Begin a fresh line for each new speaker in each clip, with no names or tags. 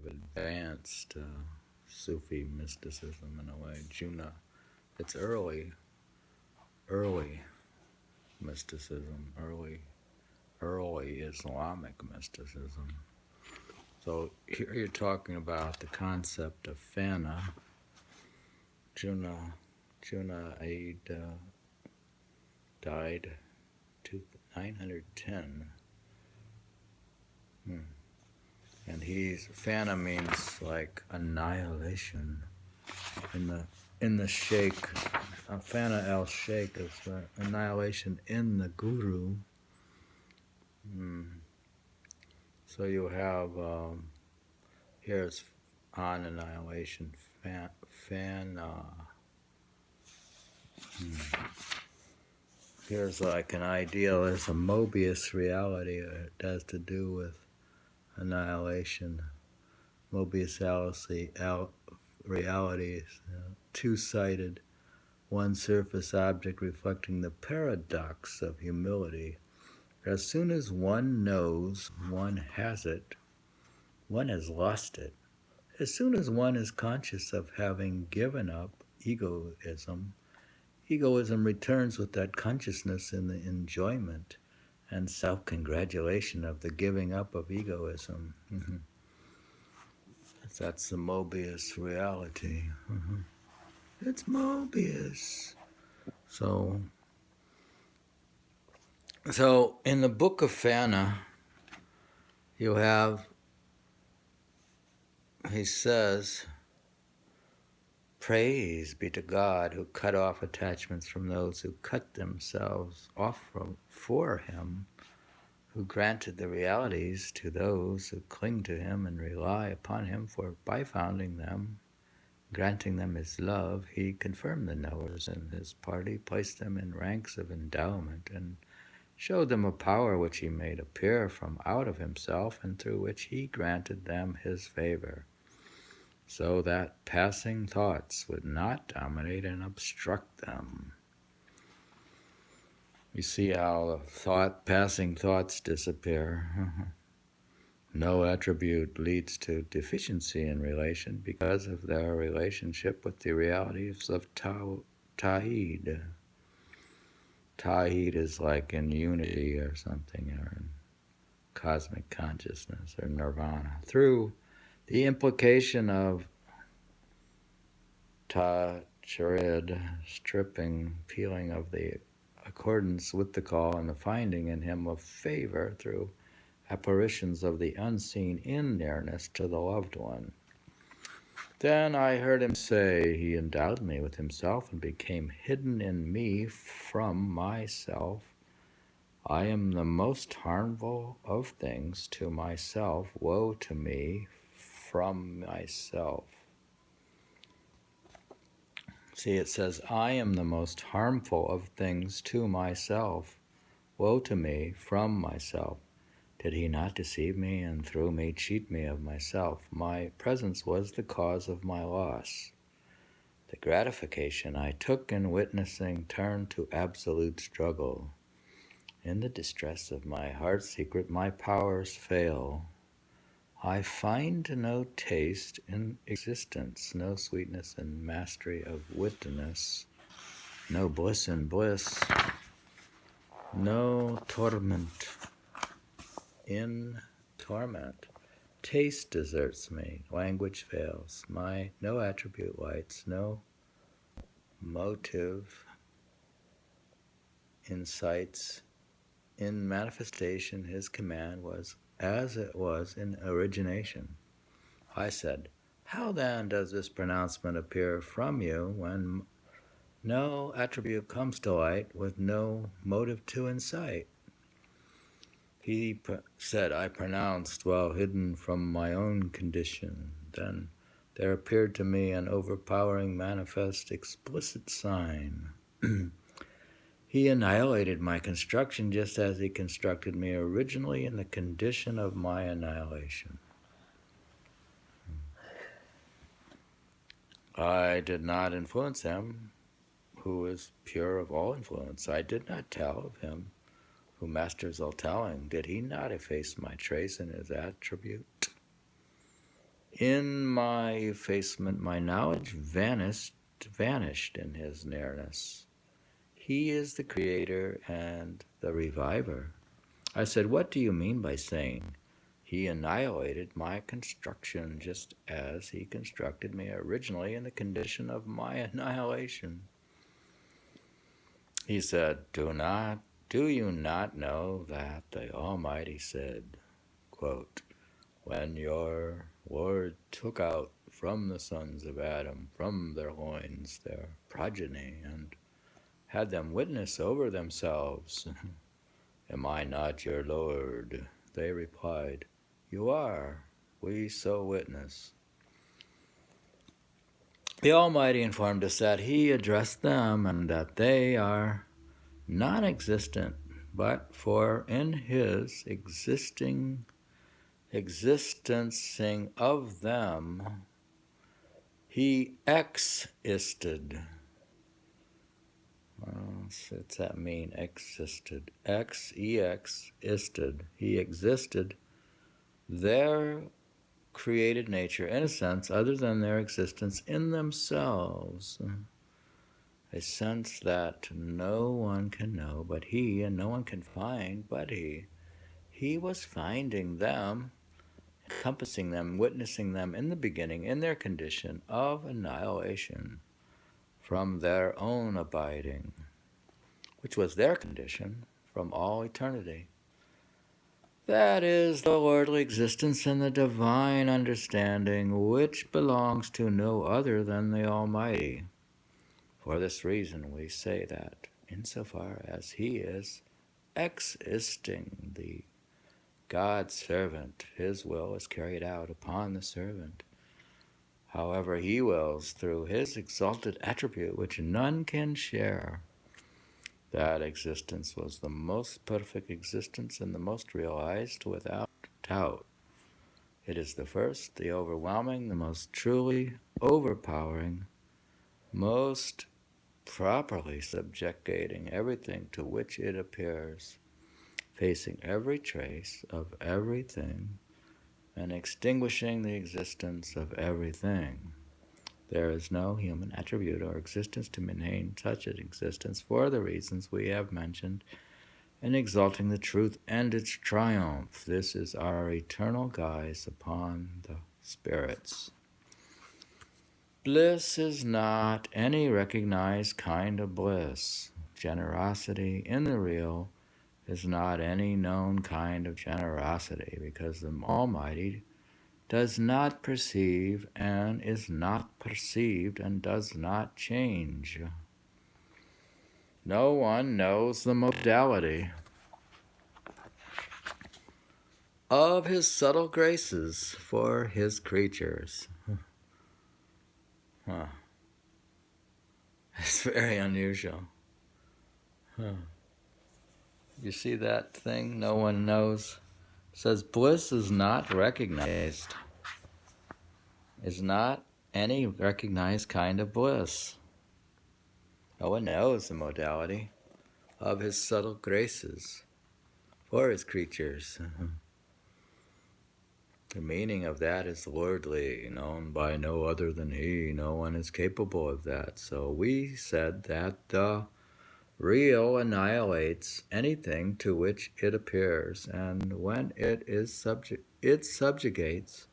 advanced Sufi mysticism in a way. It's early mysticism, early Islamic mysticism. So here you're talking about the concept of Fana. Junayd died 910. And Fana means like annihilation. In the Sheikh, Fana al-Sheikh is the annihilation in the Guru. So you have, here's on annihilation, Fana. Here's like an ideal, there's a Mobius reality. It has to do with annihilation. Mobius reality is two-sided, one surface object reflecting the paradox of humility. As soon as one knows one has it, one has lost it. As soon as one is conscious of having given up egoism returns with that consciousness in the enjoyment and self-congratulation of the giving up of egoism. That's the Mobius reality. It's Mobius. So in the Book of Fana, you have, he says, praise be to God who cut off attachments from those who cut themselves off for him, who granted the realities to those who cling to him and rely upon him, for by founding them, granting them his love, he confirmed the knowers in his party, placed them in ranks of endowment, and showed them a power which he made appear from out of himself, and through which he granted them his favor, so that passing thoughts would not dominate and obstruct them. You see how passing thoughts disappear. No attribute leads to deficiency in relation because of their relationship with the realities of tawhid. Tawhid is like in unity or something, or in cosmic consciousness or nirvana. Through the implication of tawhid, stripping, peeling of the accordance with the call and the finding in him of favor through apparitions of the unseen in nearness to the loved one. Then I heard him say, he endowed me with himself and became hidden in me from myself. I am the most harmful of things to myself. Woe to me from myself. See, it says, I am the most harmful of things to myself. Woe to me from myself. Did he not deceive me and through me cheat me of myself? My presence was the cause of my loss. The gratification I took in witnessing turned to absolute struggle. In the distress of my heart's secret, my powers fail. I find no taste in existence, no sweetness in mastery of witness, no bliss in bliss, no torment in torment. Taste deserts me, language fails, no attribute lights, no motive incites. In manifestation, his command was as it was in origination. I said, how then does this pronouncement appear from you when no attribute comes to light with no motive to incite? He said, I pronounced while hidden from my own condition. Then there appeared to me an overpowering, manifest, explicit sign. He annihilated my construction just as he constructed me originally in the condition of my annihilation. I did not influence him, who is pure of all influence. I did not tell of him, who masters all telling. Did he not efface my trace in his attribute? In my effacement, my knowledge vanished in his nearness. He is the creator and the reviver. I said, what do you mean by saying he annihilated my construction just as he constructed me originally in the condition of my annihilation? He said, do you not know that the Almighty said, quote, when your Lord took out from the sons of Adam, from their loins, their progeny, and had them witness over themselves, am I not your Lord? They replied, you are, we so witness. The Almighty informed us that He addressed them and that they are non-existent, but for in His existencing of them, He existed. What's that mean? Existed. Existed. He existed their created nature in a sense other than their existence in themselves. A sense that no one can know but He, and no one can find but He. He was finding them, encompassing them, witnessing them in the beginning in their condition of annihilation from their own abiding, which was their condition from all eternity. That is the lordly existence and the divine understanding which belongs to no other than the Almighty. For this reason we say that insofar as He is existing, the God's servant, His will is carried out upon the servant. However He wills through His exalted attribute which none can share. That existence was the most perfect existence and the most realized without doubt. It is the first, the overwhelming, the most truly overpowering, most properly subjugating everything to which it appears, facing every trace of everything and extinguishing the existence of everything. There is no human attribute or existence to maintain such an existence for the reasons we have mentioned in exalting the truth and its triumph. This is our eternal guise upon the spirits. Bliss is not any recognized kind of bliss. Generosity in the real is not any known kind of generosity, because the Almighty does not perceive and is not perceived and does not change. No one knows the modality of His subtle graces for His creatures. It's very unusual. You see that thing? No one knows. It says bliss is not recognized. Is not any recognized kind of bliss. No one knows the modality of His subtle graces for His creatures. The meaning of that is lordly, known by no other than He. No one is capable of that. So we said that the real annihilates anything to which it appears, and when it subjugates.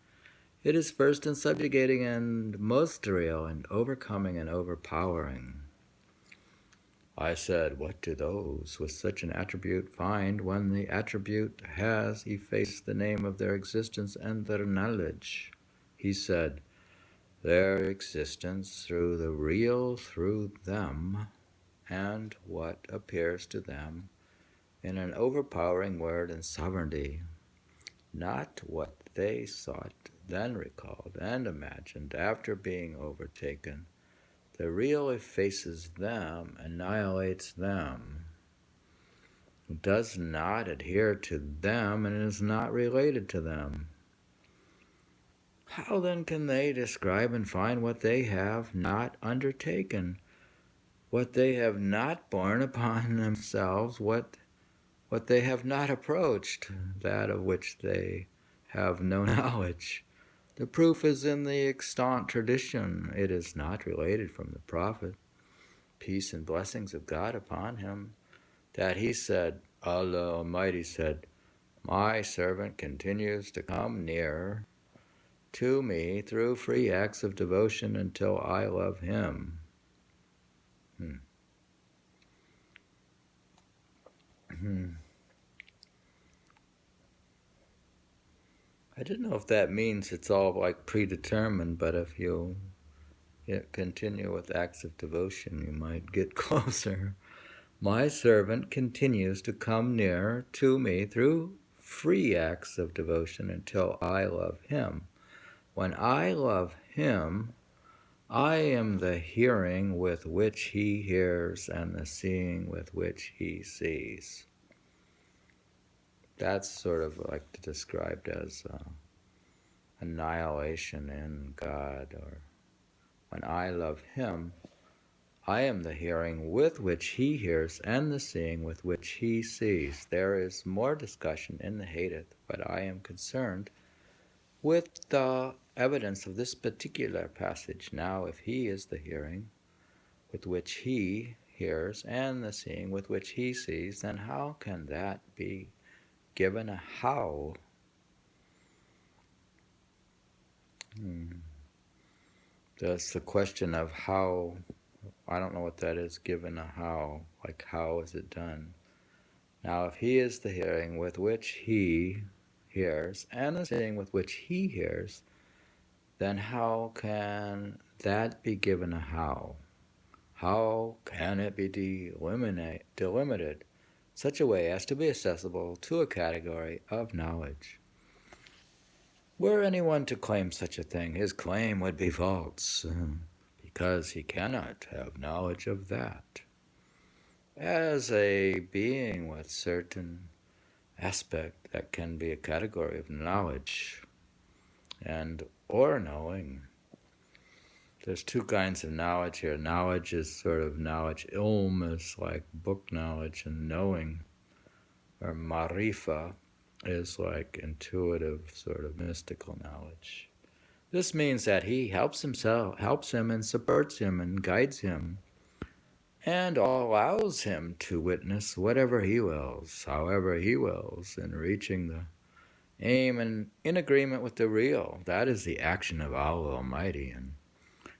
It is first in subjugating and most real and overcoming and overpowering. I said, what do those with such an attribute find when the attribute has effaced the name of their existence and their knowledge? He said, their existence through the real through them, and what appears to them in an overpowering word and sovereignty, not what they sought, then recalled and imagined after being overtaken. The real effaces them, annihilates them, does not adhere to them, and is not related to them. How then can they describe and find what they have not undertaken, what they have not borne upon themselves, what they have not approached, that of which they have no knowledge? The proof is in the extant tradition. It is not related from the prophet, peace and blessings of God upon him, that he said, Allah Almighty said, my servant continues to come near to me through free acts of devotion until I love him. I didn't know if that means it's all like predetermined, but if you continue with acts of devotion, you might get closer. My servant continues to come near to me through free acts of devotion until I love him. When I love him, I am the hearing with which he hears and the seeing with which he sees. That's sort of like described as annihilation in God, or when I love him, I am the hearing with which he hears and the seeing with which he sees. There is more discussion in the Hadith, but I am concerned with the evidence of this particular passage. Now, if he is the hearing with which he hears and the seeing with which he sees, then how can that be given a how? That's the question of how. I don't know what that is, given a how. Like, how is it done? Now, if he is the hearing with which he hears and the seeing with which he hears, then how can that be given a how? How can it be delimited such a way as to be accessible to a category of knowledge? Were anyone to claim such a thing, his claim would be false, because he cannot have knowledge of that. As a being with certain aspect that can be a category of knowledge and or knowing. There's two kinds of knowledge here. Knowledge is sort of knowledge. Ilm is like book knowledge, and knowing, or marifa, is like intuitive, sort of mystical knowledge. This means that he helps him and supports him and guides him and allows him to witness whatever he wills, however he wills, in reaching the aim and in agreement with the real. That is the action of Allah Almighty and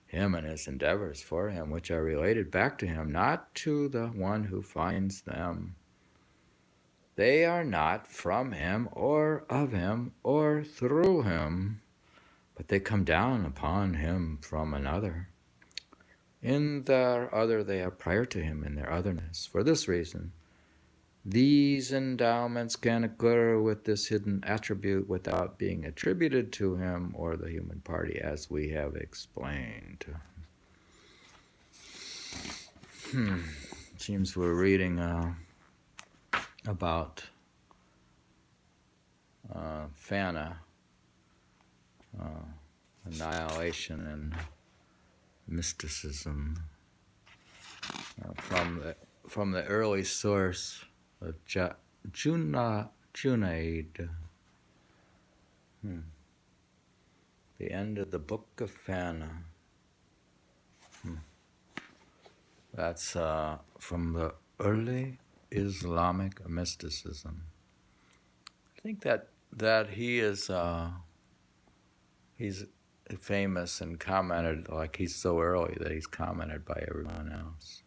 him and his endeavors for him, which are related back to him, not to the one who finds them. They are not from him or of him or through him, but they come down upon him from another. In their other, they are prior to him in their otherness. For this reason, these endowments can occur with this hidden attribute without being attributed to him or the human party, as we have explained. Seems we're reading about Fana, annihilation and mysticism, from the early source of Junayd. The end of the Book of Fana. That's from the Early Islamic Mysticism. I think that he is he's famous and commented, like he's so early that he's commented by everyone else.